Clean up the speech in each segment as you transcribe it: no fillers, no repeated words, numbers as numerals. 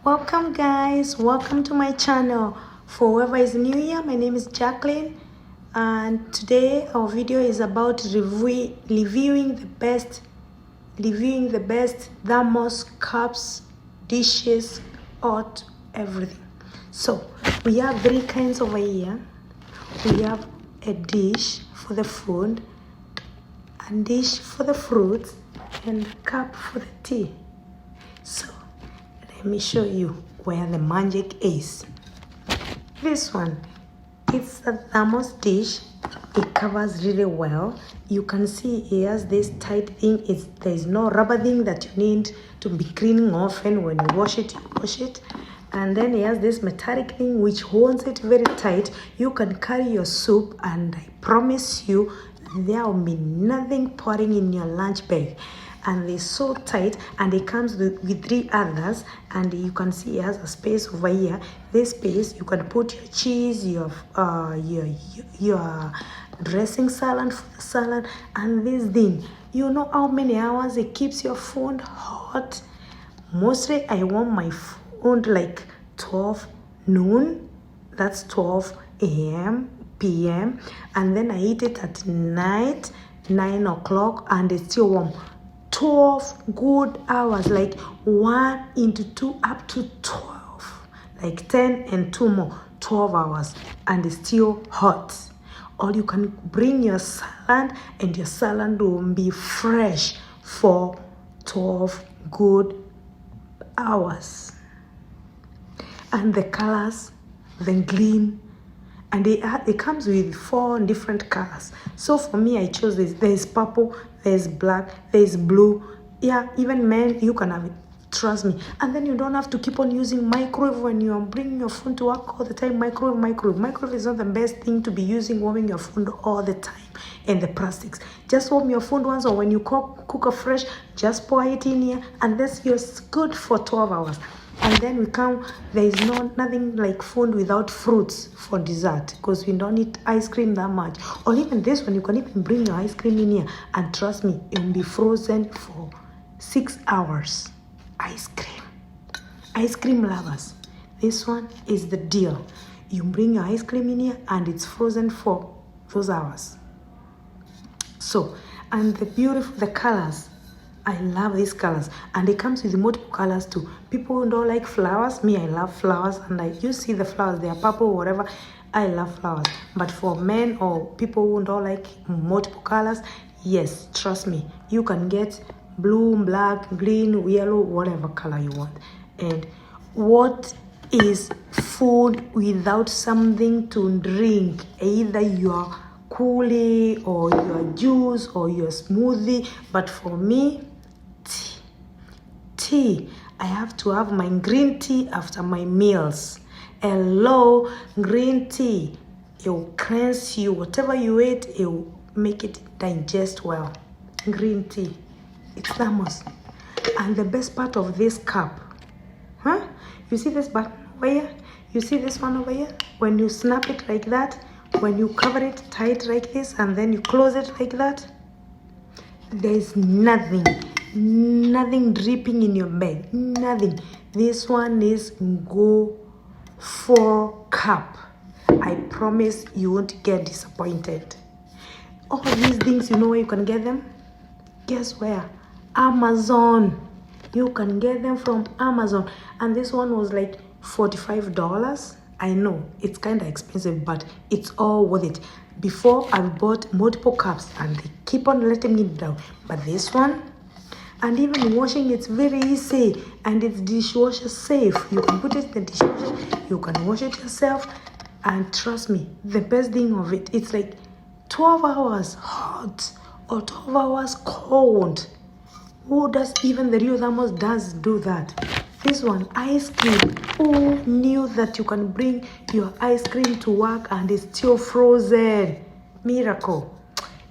Welcome guys, welcome to my channel. For whoever is new here, my name is Jacqueline and today our video is about reviewing the best thermos, cups, dishes, hot, everything. So we have three kinds over here. We have a dish for the food, a dish for the fruits, and a cup for the tea. So let me show you where the magic is. This one, it's a thermos dish. It covers really well. You can see it has this tight thing. There's no rubber thing that you need to be cleaning often. When you wash it, and then it has this metallic thing which holds it very tight. You can carry your soup and I promise you there will be nothing pouring in your lunch bag. And they're so tight, and it comes with three others, and you can see it has a space over here. This space you can put your cheese, your dressing salad for the salad, and this thing, you know how many hours it keeps your food hot? Mostly I want my food like 12 noon, that's 12 a.m. p.m. and then I eat it at night 9 o'clock and it's still warm. 12 good hours, like 1 into 2 up to 12, like 10 and 2 more, 12 hours, and it's still hot. Or you can bring your salad and your salad will be fresh for 12 good hours. And the colors, the green, and it comes with 4 different colors. So for me, I chose this. There's purple, there's black, there's blue. Yeah, even men, you can have it. Trust me. And then you don't have to keep on using microwave when you are bringing your phone to work all the time. Microwave is not the best thing to be using, warming your phone all the time. And the plastics. Just warm your phone once, or when you cook a fresh, just pour it in here, and that's you're good for 12 hours. And then there is nothing like food without fruits for dessert, because we don't eat ice cream that much. Or even this one, you can even bring your ice cream in here, and trust me, it will be frozen for 6 hours. Ice cream lovers, this one is the deal. You bring your ice cream in here and it's frozen for those hours. So, and the colors, I love these colors, and it comes with multiple colors too. People who don't like flowers, me, I love flowers, and you see the flowers, they are purple, whatever. I love flowers. But for men or people who don't like multiple colors, yes, trust me, you can get blue, black, green, yellow, whatever color you want. And what is food without something to drink? Either your coolie or your juice or your smoothie. But for me, tea. I have to have my green tea after my meals. Hello, green tea. It will cleanse you. Whatever you eat, it will make it digest well. Green tea. It's thermos. And the best part of this cup, you see this button over here? You see this one over here? When you snap it like that, when you cover it tight like this, and then you close it like that, there's nothing dripping in your bag. Nothing. This one is go for cup. I promise you won't get disappointed. All these things, you know where you can get them? Guess where? Amazon. You can get them from Amazon. And this one was like $45. I know it's kind of expensive, but it's all worth it. Before, I bought multiple cups and they keep on letting me down. But this one, and even washing, it's very easy, and it's dishwasher safe. You can put it in the dishwasher, you can wash it yourself, and trust me, the best thing of it, it's like 12 hours hot or 12 hours cold. Who does, even the real thermos does do that. This one, ice cream. Who knew that you can bring your ice cream to work and it's still frozen? Miracle.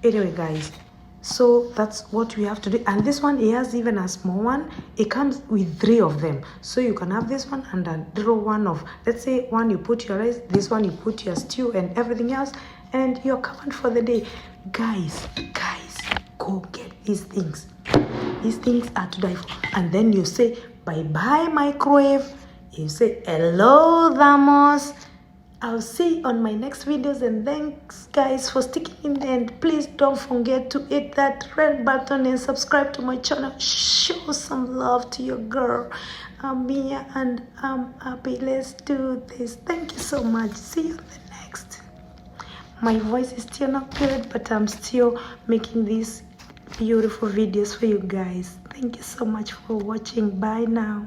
Anyway, guys, so that's what we have to do. And this one, it has even a small one. It comes with 3 of them. So you can have this one and a little one of, let's say, one you put your rice, this one you put your stew and everything else, and you're covered for the day. Guys, go get these things. These things are to die for. And then you say, bye-bye microwave. You say hello, Vamos. I'll see you on my next videos, and thanks guys for sticking in there. And please don't forget to hit that red button and subscribe to my channel. Show some love to your girl Amia, and I'm happy. Let's do this. Thank you so much. See you on the next. My voice is still not good, but I'm still making these beautiful videos for you guys. Thank you so much for watching. Bye now.